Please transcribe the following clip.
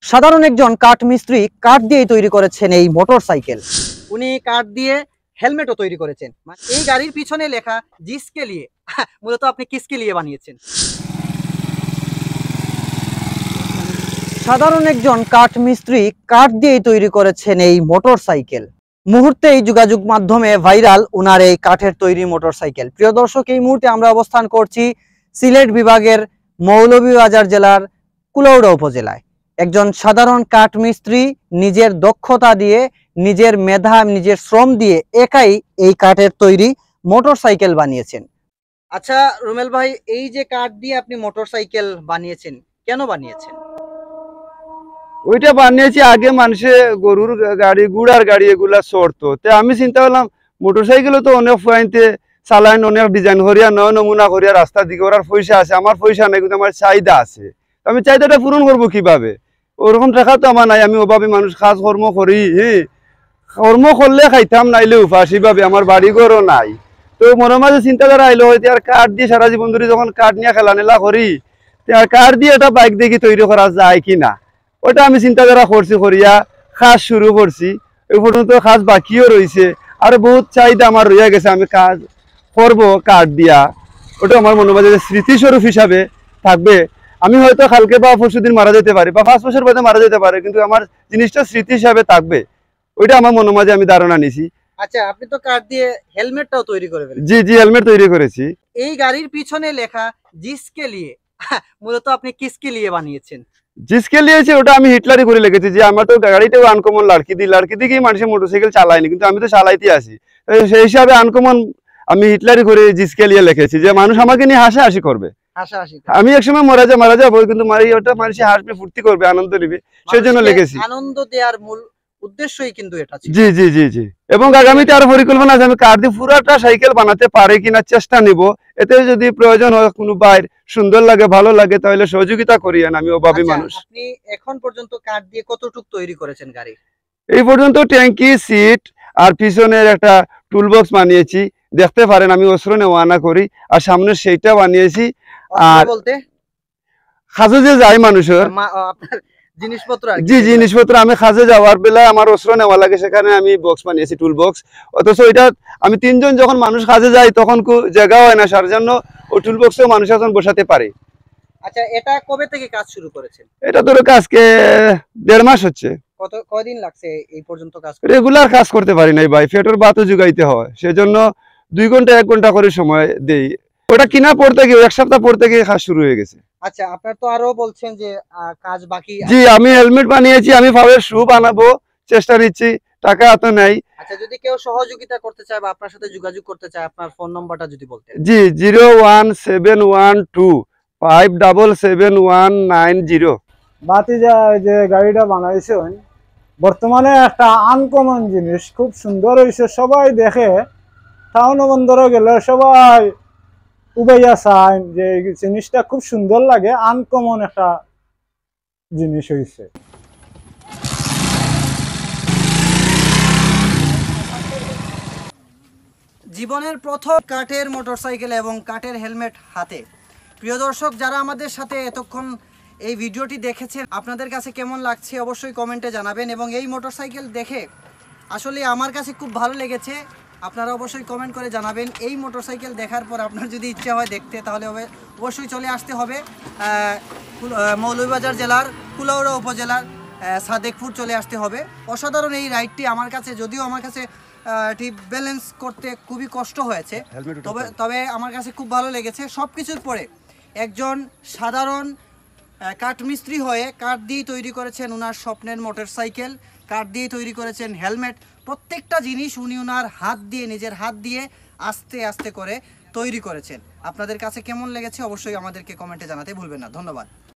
সাধারণ একজন কাঠ মিস্ত্রি কাঠ দিয়ে তৈরি করেছেন এই মোটরসাইকেল। উনি কাঠ দিয়ে হেলমেটও তৈরি করেছেন। এই গাড়ির পিছনে লেখা জিসকে লিয়ে, মূলত আপনি কিসকে লিয়ে বানিয়েছেন। সাধারণ একজন কাঠ মিস্ত্রি কাঠ দিয়ে তৈরি করেছেন এই মোটরসাইকেল। মুহূর্তেই যোগাযোগ মাধ্যমে ভাইরাল ওনার এই কাঠের তৈরি মোটরসাইকেল। প্রিয় দর্শক, এই মুহূর্তে আমরা অবস্থান করছি সিলেট বিভাগের মৌলভীবাজার জেলার কুলাউড়া উপজেলায়। একজন সাধারণ কাঠ মিস্ত্রি নিজের দক্ষতা দিয়ে, নিজের মেধা, নিজের শ্রম দিয়ে একাই এই কাঠের তৈরি মোটরসাইকেল বানিয়েছেন। আচ্ছা রুমেল ভাই, এই যে কাঠ দিয়ে আপনি মোটরসাইকেল বানিয়েছেন, কেন বানিয়েছেন? ওইটা বানিয়েছি আগে মানুষে গরুর গাড়ি, গুড়ার গাড়ি এগুলা চড়তো, তো আমি চিন্তা করলাম মোটরসাইকেলও তো অনেক ফাইনতে চালাইন, অনেক ডিজাইন করিয়া নয় নমুনা করিয়া রাস্তা দিকে ওরার পয়সা আছে, আমার পয়সা নাই, কিন্তু আমার চাহিদা আছে। আমি চাহিদাটা পূরণ করবো কিভাবে? ওরকম টাকা তো আমার নাই, আমি অভাবী মানুষ, কাজ কর্ম করি, কর্ম করলে খাইতাম, নাইলে উপাস, এইভাবে আমার বাড়ি ঘরও নাই। তো মনের মাঝে চিন্তাধারা আইলো হয়তো আর কাঠ দিয়ে সারা জীবন ধরে যখন কাঠ নিয়ে খেলানেলা করি, কাঠ দিয়ে একটা বাইক দেখি তৈরি করা যায় কিনা, ওটা আমি চিন্তাধারা করছি, করিয়া কাজ শুরু করছি। এই পর্যন্ত কাজ বাকিও রয়েছে, আর বহুত চাহিদা আমার রয়ে গেছে, আমি কাজ করব কাঠ দিয়া। ওটা আমার মনে হয় স্মৃতিস্বরূপ হিসাবে থাকবে। আমি হয়তো কালকে বা পরশুদিন মারা যেতে পারি, বা 5 বছর বাদে মারা যেতে পারে, কিন্তু আমার জিনিসটা স্মৃতি হিসাবে থাকবে, ওইটা আমার মনে মাঝে আমি ধারণা নিছি। আচ্ছা, আপনি তো কাঠ দিয়ে হেলমেটটাও তৈরি করে ফেলেছেন। জি জি, হেলমেট তৈরি করেছি। এই গাড়ির পিছনে লেখা জিসকে লিয়ে, মূলত আপনি কিসকে লিয়ে বানিয়েছেন? জিসকে লিয়েছে, ওটা আমি হিটলারি করে লিখেছি যে আমার তো গাড়িটাও আনকমন, লাড়কি দিকেই মানুষের মোটরসাইকেল চালায়নি, কিন্তু আমি তো চালাইতে আসি, সেই হিসাবে আনকমন আমি হিটলারি করে জিসকে লিয়ে লিখেছি, যে মানুষ আমাকে নিয়ে হাসাহাসি করবে। আমি একসময় মারা যাবো, কিন্তু ওটা মানুষ হাসবে, ফুর্তি করবে, আনন্দ নিবে, সেই জন্য লিখেছি। আনন্দ দেওয়ার মূল উদ্দেশ্যই কিন্তু এটা ছিল। জি জি জি জি। এবং আগামীতে আরো পরিকল্পনা আছে, আমি কাঠ দিয়ে পুরাটা সাইকেল বানাতে পারে কিনা চেষ্টা নিব। এতে যদি প্রয়োজন হয়, কোনো বাইর সুন্দর লাগে, ভালো লাগে, তাহলে সহযোগিতা করিয়েন, আমি অভাবী মানুষ। আপনি এখন পর্যন্ত কাঠ দিয়ে কতটুকু তৈরি করেছেন গাড়ি? এই পর্যন্ত ট্যাঙ্কি, সিট আর পিছনের একটা টুল বক্স বানিয়েছি, দেখতে পারেন আমি অস্ত্র নেওয়ানা করি, আর সামনে সেইটা বানিয়েছি। আর বলতে কাজে যে যায় মানুষের আপনার জিনিসপত্র, জি জিনিসপত্র, আমি কাজে যাওয়ার বেলায় আমার অস্ত্র নেওয়া লাগে, সেখানে আমি বক্স বানিয়েছি, টুল বক্স। অথচ এটা আমি 3 জন যখন মানুষ কাজে যায় তখন জায়গা হয় না, সার জন্য ওই টুল বক্সেও মানুষ এখন বসাতে পারে। আচ্ছা, এটা কবে থেকে কাজ শুরু করেছেন? এটা ধরো আজকে 1.5 মাস হচ্ছে। কয়দিন লাগছে এই পর্যন্ত কাজ? রেগুলার কাজ করতে পারি নাই ভাই, পেটের ভাতও জোগাইতে হয়, সেজন্য 2 ঘন্টা 1 ঘন্টা করে সময় দেই। ওটা কিনা পর থেকে 1 সপ্তাহ পর থেকে কাজ শুরু হয়ে গেছে। আচ্ছা, আপনার তো আরো বলছেন যে কাজ বাকি। জি, আমি হেলমেট বানিয়েছি, আমি পাওয়ার শু বানাবো, চেষ্টা নিচ্ছি, টাকা এত নাই। আচ্ছা, যদি কেউ সহযোগিতা করতে চায় বা আপনার সাথে যোগাযোগ করতে চায়, আপনার ফোন নাম্বারটা যদি বলতেন। জি, 01712577190। বাতিজা যে গাড়িটা বানাইছেন বর্তমানে একটা আনকমন জিনিস, খুব সুন্দর হয়েছে, সবাই দেখে, টাউন বন্দরে গেলে সবাই উবাইয়া চায় যে এই জিনিসটা খুব সুন্দর লাগে, আনকমন একটা জিনিস হয়েছে। জীবনের প্রথম কাঠের মোটরসাইকেল এবং কাঠের হেলমেট হাতে। প্রিয় দর্শক, যারা আমাদের সাথে এতক্ষণ এই ভিডিওটি দেখেছেন, আপনাদের কাছে কেমন লাগছে অবশ্যই কমেন্টে জানাবেন। এবং এই মোটরসাইকেল দেখে আসলে আমার কাছে খুব ভালো লেগেছে, আপনারা অবশ্যই কমেন্ট করে জানাবেন। এই মোটরসাইকেল দেখার পর আপনার যদি ইচ্ছা হয় দেখতে, তাহলে অবশ্যই চলে আসতে হবে মৌলভীবাজার জেলার কুলাউড়া উপজেলার সাদেকপুর চলে আসতে হবে। অসাধারণ এই রাইডটি আমার কাছে, যদিও আমার কাছে ঠিক ব্যালেন্স করতে খুবই কষ্ট হয়েছে, তবে আমার কাছে খুব ভালো লেগেছে। সব কিছুর পরে একজন সাধারণ কাঠমিস্ত্রি হয়ে কাঠ দিয়ে তৈরি করেছেন ওনার স্বপ্নের মোটরসাইকেল, কাঠ দিয়ে তৈরি করেছেন হেলমেট। প্রত্যেকটা জিনিস উনি ওনার হাত দিয়ে, নিজের হাত দিয়ে আস্তে আস্তে করে তৈরি করেছেন। আপনাদের কাছে কেমন লেগেছে অবশ্যই আমাদেরকে কমেন্টে জানাতে ভুলবেন না। ধন্যবাদ।